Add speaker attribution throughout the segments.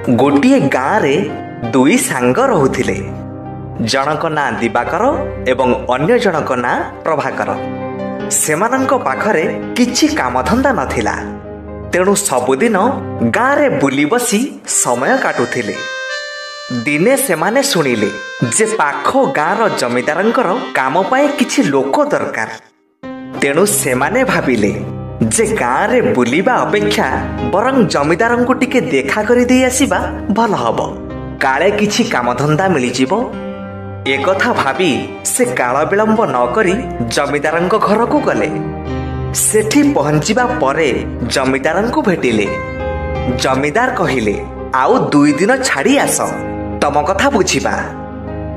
Speaker 1: गोटे गाँव रे दुई सांग रहुथिले। जनक ना दिवाकर एवं अन्य जनक ना प्रभाकर। सेमानंक पाखरे किछि कामधंदा नथिला, तेणु सबुदिन गाँव रे बुली बसी समय काटुथिले। दिने सेमाने शुणिले जे पाख गाँव जमीदारंकर काम पाए किछि लोक दरकार। तेणु सेमाने भाबिले जे गाँव रे बुलिबा अपेक्षा बरं जमीदारंकु टिके देखा करि देई आसीबा भल हबो, काले किछि कामधंदा मिलिजिबो। एकथा भाबी से काल विलंब न करी जमीदारंक घरकू गले। सेठी पहुंचिबा परे जमीदारंकु भेटिले। जमीदार कहिले आउ 2 दिन छाड़ी आस, तम कथा बुझिबा।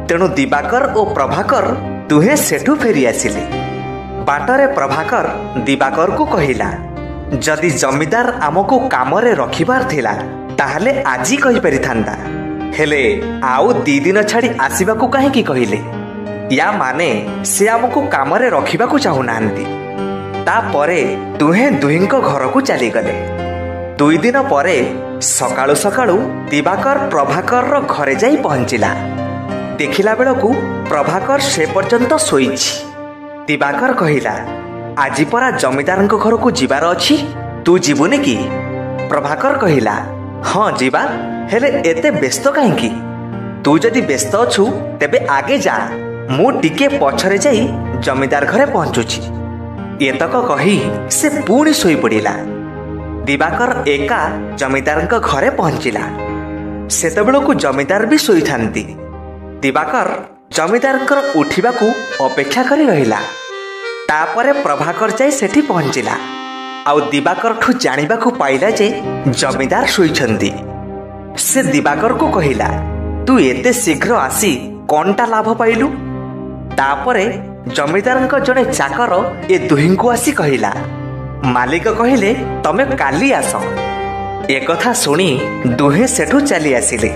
Speaker 1: तेणु दिवाकर और प्रभाकर दुहे सेठू फेरी आसिले। बाटरे प्रभाकर दिवाकर को कहिला, जदि जमीदार आमको कामरे रखिबार थिला ताहले आजी कहि परिथांदा, हेले आउ 2 दिन छाड़ी आसीबाकू काहेकि कहिले? या माने से आमको कामरे रखिबाकू चाहू नांती। तापरे दुहे दुहिंको घरकू चली गले। 2 दिन परे सकाळु सकाळु दिवाकर प्रभाकर रो घरे जाई पहुंचिला। देखिला बेलकू प्रभाकर से पर्यंत सोईछि। दिवाकर कहिला, आजी परा जमीदारंक घरकू जिबार अछि, तू जीवुनी कि? प्रभाकर कहिला, हाँ जीवा, हेले एते व्यस्त काहेकि? तू जदि व्यस्त अछु तेबे आगे जा, मु टिके पछरे जाई जमीदार घरे पहुंचुछि। एतक कही से पुणी सोई पड़िला। दिवाकर एका जमीदारंक घरे पहुंचिला। सेतबेलकू जमीदार भी सोई थांती। दिवाकर जमीदारंकर उठिबाकू अपेक्षा करी रहिला। तापरे प्रभाकर जाई सेठी पहुंचिला। आउ दिवाकर ठू जानिबाकू पाइला जे जमीदार सोईछंती। से दिवाकर को कहिला, तू एते शीघ्र आसी कोनटा लाभ पाइलु? तापरे जमीदारंक जने चाकर ए दुहिंकू आसी कहिला, मालिक कहिले तमे काली आस। एकथा सुनी दुहे सेठू चली आसिले।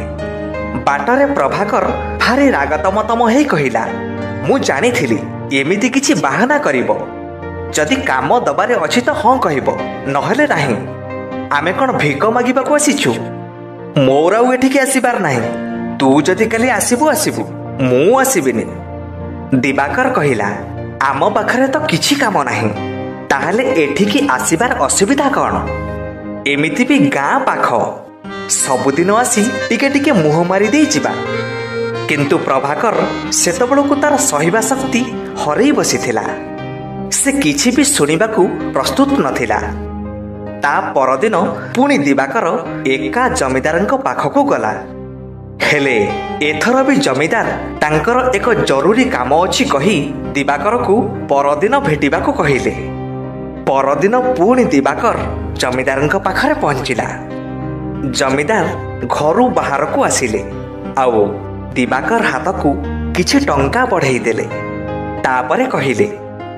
Speaker 1: बाटरे प्रभाकर भारी रागतमतम हेई कहिला, मु जानिथिली एमिति किछि बाहाना करिवो। जदि काम दबारे अछि तो हाँ कहिबो, नहले नाही। आमे कोन भिक मागिबाकू आसीछु? मोर आउ एठिके आसीबार नाही। तू जदि काली आसीबु आसीबु, मु आसीबिनी। दिवाकर कहिला, आम पाखरे तो किछि काम नाही, ताहले एठिके आसीबार असुविधा कोन? एमिति भी गाँ पाख, सबुदिन आसी टिके टिके मुह मारी देई जिबा। किंतु प्रभाकर सेतबेलकू तार सहिबा शक्ति हरई बसिथिला। से किछि भी सुनिबाकू प्रस्तुत नथिला। ता परदिन पुणी दिवाकर एका जमीदारंक पाखकू गला। हेले एथर भी जमीदार तांकर एक जरूरी काम अछि कही दिवाकर को परदिन भेटिबाकू कहिले। परदिन पुणी दिवाकर जमीदारंक पाखरे पहुंचिला। जमीदार घरू बाहर को आसिले। आउ दिवाकर हाथ को किछि टंका बढ़ाई देले। तापरे कहिले,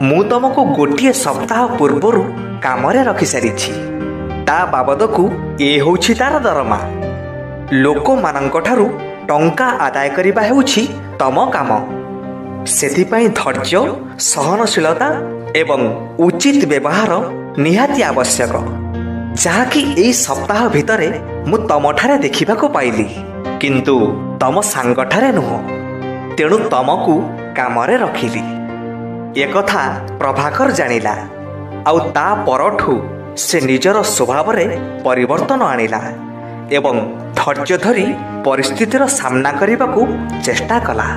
Speaker 1: मु तुमको गोटे सप्ताह पूर्वरु कामरे रखी सारिछि। ता बाबद को ए होछि तार दरमा। लोक मानक ठारू टंका आदाय करिबा हेउछि तम काम। सेथिपाई धैर्य, सहनशीलता एवं उचित व्यवहार निहाती आवश्यक, जहाँकि एई सप्ताह भितरे मु तमठारे देखिबाको पाइली, किंतु तम सांगठारे नुह। तेणु तमकू कामरे रखिली। एकथा प्रभाकर जानिला। आउ ता परठू से निजर स्वभाव रे परिवर्तन आनिला एवं धैर्य धरी परिस्थितिर सामना करिबाकू चेष्टा कला।